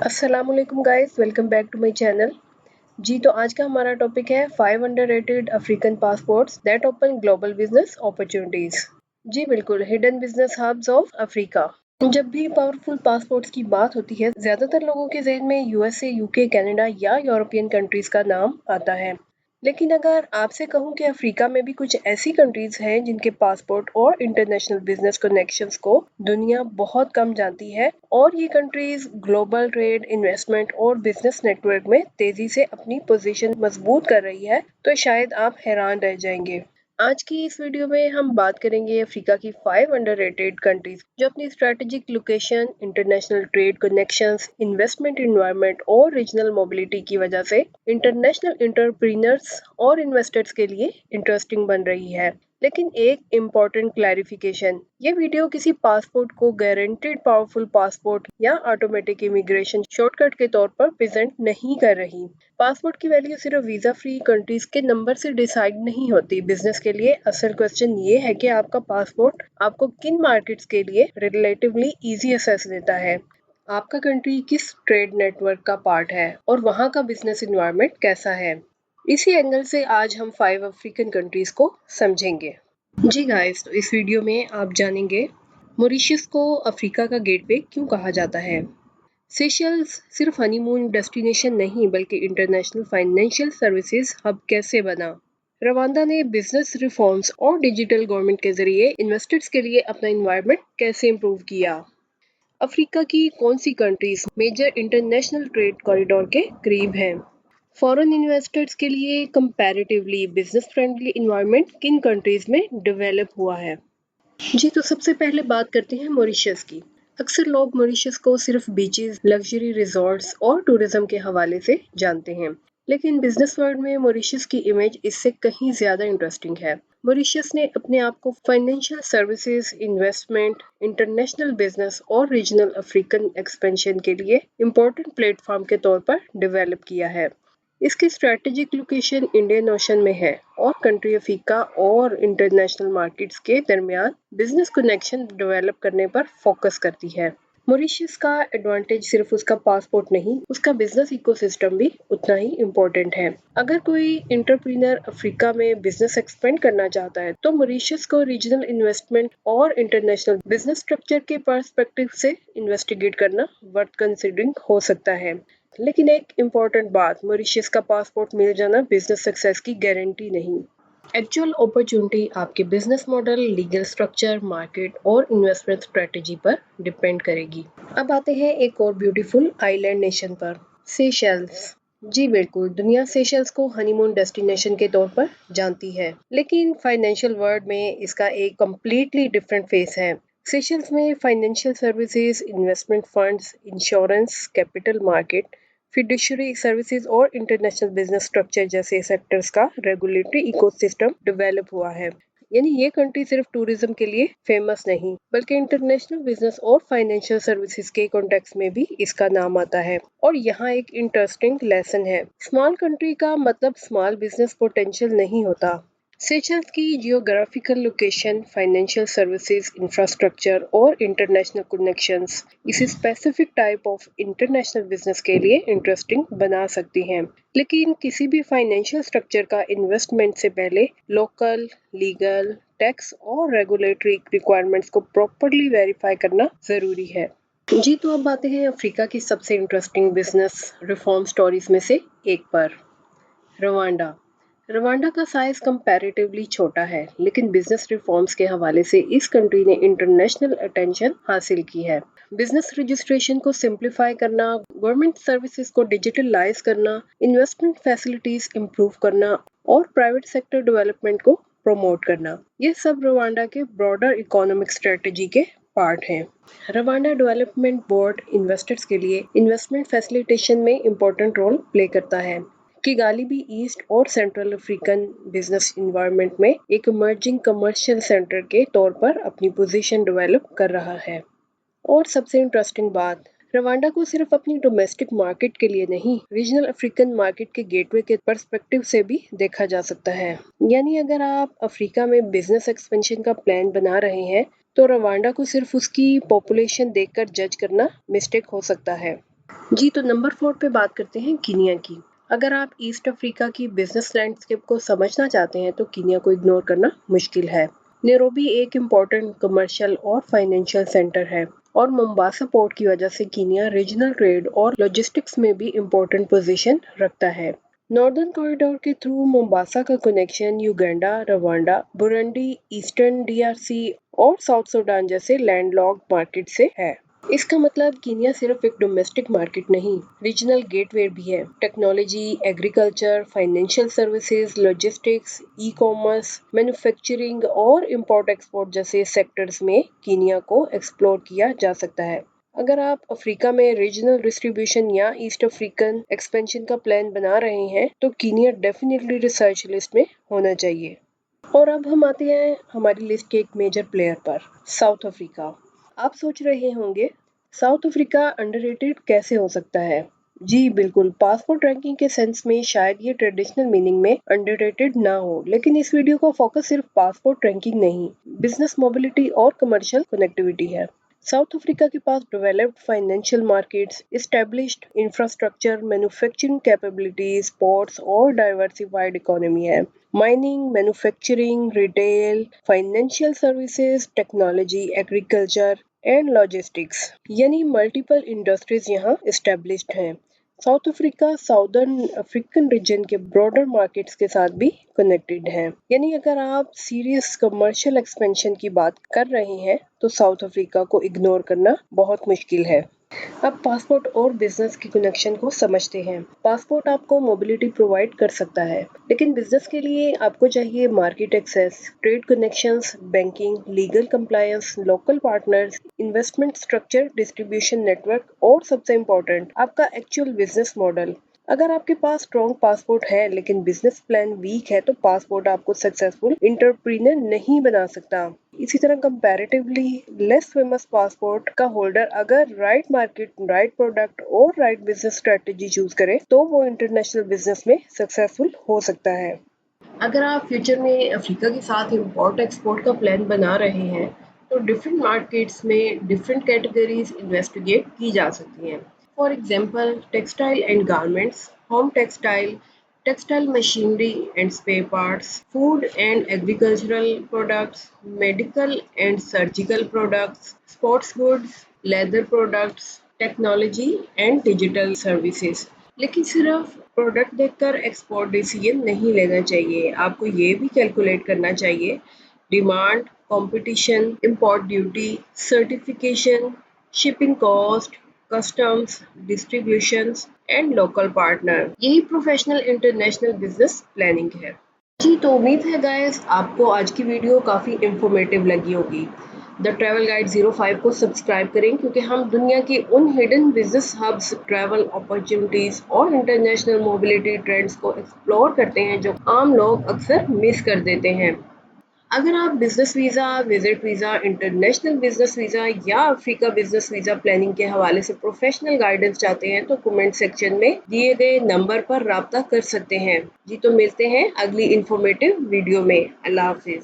अस्सलामुअलैकुम guys, welcome back to my channel. जी तो आज का हमारा टॉपिक है 5 underrated African passports that open global business opportunities. जी बिल्कुल, hidden business hubs of Africa. जब भी पावरफुल पासपोर्ट्स की बात होती है, ज्यादातर लोगों के जहन में यूएसए, यूके, कनाडा या यूरोपियन कंट्रीज का नाम आता है। लेकिन अगर आपसे कहूं कि अफ्रीका में भी कुछ ऐसी कंट्रीज हैं जिनके पासपोर्ट और इंटरनेशनल बिजनेस कनेक्शंस को दुनिया बहुत कम जानती है, और ये कंट्रीज ग्लोबल ट्रेड, इन्वेस्टमेंट और बिजनेस नेटवर्क में तेजी से अपनी पोजीशन मजबूत कर रही है, तो शायद आप हैरान रह जाएंगे। आज की इस वीडियो में हम बात करेंगे अफ्रीका की 5 अंडररेटेड कंट्रीज जो अपनी strategic location, international trade connections, investment environment और रीजनल मोबिलिटी की वजह से इंटरनेशनल एंटरप्रेन्योर्स और इन्वेस्टर्स के लिए इंटरेस्टिंग बन रही है। लेकिन एक इम्पोर्टेंट क्लैरिफिकेशन, ये वीडियो किसी पासपोर्ट को गारंटेड पावरफुल पासपोर्ट या ऑटोमेटिक इमिग्रेशन शॉर्टकट के तौर पर प्रेजेंट नहीं कर रही। पासपोर्ट की वैल्यू सिर्फ वीजा फ्री कंट्रीज के नंबर से डिसाइड नहीं होती। बिजनेस के लिए असल क्वेश्चन ये है कि आपका पासपोर्ट आपको किन मार्केट्स के लिए रिलेटिवली इजी एक्सेस देता है, आपका कंट्री किस ट्रेड नेटवर्क का पार्ट है और वहाँ का बिजनेस एनवायरनमेंट कैसा है। इसी एंगल से आज हम 5 अफ्रीकन कंट्रीज को समझेंगे। जी गाइस, तो इस वीडियो में आप जानेंगे मॉरिशस को अफ्रीका का गेटवे क्यों कहा जाता है। सेशल्स सिर्फ हनीमून डेस्टिनेशन नहीं बल्कि इंटरनेशनल फाइनेंशियल सर्विसेज हब कैसे बना। रवांडा ने बिजनेस रिफॉर्म्स और डिजिटल गवर्नमेंट के जरिए इन्वेस्टर्स के लिए अपना इन्वायरमेंट कैसे इम्प्रूव किया। अफ्रीका की कौन सी countries major international trade corridor के करीब हैं। फॉरेन इन्वेस्टर्स के लिए कंपैरेटिवली बिजनेस फ्रेंडली इन्वायरमेंट किन कंट्रीज में डेवलप हुआ है। जी तो सबसे पहले बात करते हैं मॉरिशस की। अक्सर लोग मॉरिशस को सिर्फ बीचेस, लग्जरी रिजॉर्ट्स और टूरिज्म के हवाले से जानते हैं, लेकिन बिजनेस वर्ल्ड में मॉरिशस की इमेज इससे कहीं ज्यादा इंटरेस्टिंग है। मॉरिशस ने अपने आप को financial services, investment, international business और रीजनल अफ्रीकन एक्सपेंशन के लिए इम्पोर्टेंट प्लेटफॉर्म के तौर पर डेवलप किया है। इसकी स्ट्रेटेजिक लोकेशन इंडियन ओशन में है और कंट्री अफ्रीका और इंटरनेशनल मार्केट्स के दरमियान बिजनेस कनेक्शन डेवलप करने पर फोकस करती है। मॉरिशस का एडवांटेज सिर्फ उसका पासपोर्ट नहीं, उसका बिजनेस इकोसिस्टम भी उतना ही इम्पोर्टेंट है। अगर कोई एंटरप्रेन्योर अफ्रीका में बिजनेस एक्सपेंड करना चाहता है तो मॉरिशस को रीजनल इन्वेस्टमेंट और इंटरनेशनल बिजनेस स्ट्रक्चर के पर्सपेक्टिव से इन्वेस्टिगेट करना वर्थ कंसिडरिंग हो सकता है। लेकिन एक इम्पोर्टेंट बात, मॉरिशस का पासपोर्ट मिल जाना बिजनेस सक्सेस की गारंटी नहीं। एक्चुअल अपॉर्चुनिटी आपके business model, legal structure, market और इन्वेस्टमेंट स्ट्रेटेजी पर डिपेंड करेगी। अब आते हैं एक और ब्यूटीफुल आइलैंड नेशन पर, सेशल्स। जी बिल्कुल, दुनिया सेशल्स को हनीमून डेस्टिनेशन के तौर पर जानती है, लेकिन फाइनेंशियल वर्ल्ड में इसका एक कम्प्लीटली डिफरेंट फेस है। सेशल्स में financial services, investment funds, insurance, capital market, fiduciary services और इंटरनेशनल बिजनेस स्ट्रक्चर जैसे सेक्टर्स का रेगुलेटरी इकोसिस्टम डेवलप हुआ है। यानी ये कंट्री सिर्फ टूरिज्म के लिए फेमस नहीं बल्कि इंटरनेशनल बिजनेस और फाइनेंशियल सर्विसेज के कॉन्टेक्स्ट में भी इसका नाम आता है। और यहाँ एक इंटरेस्टिंग लेसन है, स्मॉल कंट्री का मतलब स्मॉल बिजनेस पोटेंशियल नहीं होता। सेशल्स की geographical location, financial services, infrastructure और इंटरनेशनल कनेक्शंस इसे specific type of international business के लिए इंटरेस्टिंग बना सकती हैं। लेकिन किसी भी फाइनेंशियल स्ट्रक्चर का इन्वेस्टमेंट से पहले लोकल, लीगल, टैक्स और रेगुलेटरी रिक्वायरमेंट्स को प्रॉपर्ली वेरीफाई करना जरूरी है। जी तो अब आते हैं अफ्रीका की सबसे इंटरेस्टिंग बिजनेस रिफॉर्म स्टोरीज में से एक पर, रवांडा। रवांडा का साइज कंपैरेटिवली छोटा है, लेकिन बिजनेस रिफॉर्म्स के हवाले से इस कंट्री ने इंटरनेशनल अटेंशन हासिल की है। बिजनेस रजिस्ट्रेशन को सिंप्लीफाई करना, गवर्नमेंट सर्विसेज को डिजिटलाइज करना, इन्वेस्टमेंट फैसिलिटीज इंप्रूव करना और प्राइवेट सेक्टर डेवलपमेंट को प्रमोट करना, ये सब रवांडा के ब्रॉडर इकोनॉमिक स्ट्रेटजी के पार्ट हैं। रवांडा डेवलपमेंट बोर्ड इन्वेस्टर्स के लिए इन्वेस्टमेंट फैसिलिटेशन में इम्पोर्टेंट रोल प्ले करता है। किगाली भी ईस्ट और सेंट्रल अफ्रीकन बिजनेस एनवायरनमेंट में एक इमर्जिंग कमर्शियल सेंटर के तौर पर अपनी पोजीशन डेवलप कर रहा है। और सबसे इंटरेस्टिंग बात, रवांडा को सिर्फ अपनी डोमेस्टिक मार्केट के लिए नहीं, रीजनल अफ्रीकन मार्केट के गेटवे के पर्सपेक्टिव से भी देखा जा सकता है। यानी अगर आप अफ्रीका में बिजनेस एक्सपेंशन का प्लान बना रहे हैं तो रवांडा को सिर्फ उसकी पॉपुलेशन देखकर जज करना मिस्टेक हो सकता है। जी तो नंबर 4 पे बात करते हैं कीनिया की। अगर आप ईस्ट अफ्रीका की बिजनेस लैंडस्केप को समझना चाहते हैं तो कीनिया को इग्नोर करना मुश्किल है। नैरोबी एक इम्पोर्टेंट कमर्शियल और फाइनेंशियल सेंटर है और मोम्बासा पोर्ट की वजह से कीनिया रीजनल ट्रेड और लॉजिस्टिक्स में भी इम्पोर्टेंट पोजीशन रखता है। नॉर्दर्न कॉरिडोर के थ्रू मोम्बासा का connection Uganda, Rwanda, Burundi, eastern DRC और साउथ सूडान जैसे लैंडलॉक्ड मार्केट से है। इसका मतलब कीनिया सिर्फ एक डोमेस्टिक मार्केट नहीं, रीजनल गेटवे भी है। Technology, agriculture, financial services, logistics, e commerce, manufacturing और इंपोर्ट एक्सपोर्ट जैसे सेक्टर्स में कीनिया को एक्सप्लोर किया जा सकता है। अगर आप अफ्रीका में रीजनल डिस्ट्रीब्यूशन या ईस्ट अफ्रीकन एक्सपेंशन का प्लान बना रहे हैं तो कीनिया डेफिनेटली रिसर्च लिस्ट में होना चाहिए। और अब हम आते हैं हमारी लिस्ट के एक मेजर प्लेयर पर, साउथ अफ्रीका। आप सोच रहे होंगे साउथ अफ्रीका अंडररेटेड कैसे हो सकता है। जी बिल्कुल, पासपोर्ट रैंकिंग के सेंस में शायद ये ट्रेडिशनल मीनिंग में अंडररेटेड ना हो, लेकिन इस वीडियो का फोकस सिर्फ पासपोर्ट रैंकिंग नहीं, बिजनेस मोबिलिटी और कमर्शियल कनेक्टिविटी है। साउथ अफ्रीका के पास developed financial markets, established infrastructure, manufacturing capabilities, ports और डाइवर्सिफाइड इकोनॉमी है। Mining, manufacturing, retail, financial services, technology, agriculture and logistics यानी मल्टीपल इंडस्ट्रीज यहाँ एस्टेब्लिश्ड हैं। South Africa southern African region के broader markets के साथ भी कनेक्टेड है। यानी अगर आप सीरियस कमर्शियल एक्सपेंशन की बात कर रहे हैं तो साउथ अफ्रीका को इग्नोर करना बहुत मुश्किल है। अब पासपोर्ट और बिजनेस की कनेक्शन को समझते हैं। पासपोर्ट आपको मोबिलिटी प्रोवाइड कर सकता है, लेकिन बिजनेस के लिए आपको चाहिए market access, trade connections, banking, legal compliance, local partners, investment structure, distribution network और सबसे इम्पोर्टेंट आपका एक्चुअल बिजनेस मॉडल। अगर आपके पास स्ट्रॉन्ग पासपोर्ट है लेकिन बिजनेस प्लान वीक है तो पासपोर्ट आपको सक्सेसफुल एंटरप्रेन्योर नहीं बना सकता। इसी तरह कंपैरेटिवली लेस फेमस पासपोर्ट का होल्डर अगर राइट मार्केट, राइट प्रोडक्ट और राइट बिजनेस स्ट्रेटेजी चूज करे तो वो इंटरनेशनल बिजनेस में सक्सेसफुल हो सकता है। अगर आप फ्यूचर में अफ्रीका के साथ इम्पोर्ट एक्सपोर्ट का प्लान बना रहे हैं तो डिफरेंट मार्केट्स में डिफरेंट कैटेगरीज इन्वेस्टिगेट की जा सकती हैं। For example textile and garments, home textile, textile machinery and spare parts, food and agricultural products, medical and surgical products, sports goods, leather products, technology and digital services. लेकिन सिर्फ product देखकर export decision नहीं लेना चाहिए, आपको ये भी calculate करना चाहिए demand, competition, import duty, certification, shipping cost, customs, distributions and local partner. यही प्रोफेशनल इंटरनेशनल बिजनेस प्लानिंग है। जी तो उम्मीद है गाइस आपको आज की वीडियो काफ़ी इंफॉर्मेटिव लगी होगी। द ट्रैवल गाइड 05 को सब्सक्राइब करें क्योंकि हम दुनिया के उन hidden business hubs, travel opportunities और इंटरनेशनल मोबिलिटी ट्रेंड्स को एक्सप्लोर करते हैं जो आम लोग अक्सर मिस कर देते हैं। अगर आप business visa, visit visa, international business visa या अफ्रीका बिजनेस वीज़ा प्लानिंग के हवाले से प्रोफेशनल गाइडेंस चाहते हैं तो कमेंट सेक्शन में दिए गए नंबर पर राब्ता कर सकते हैं। जी तो मिलते हैं अगली इंफॉर्मेटिव वीडियो में। अल्लाह हाफिज।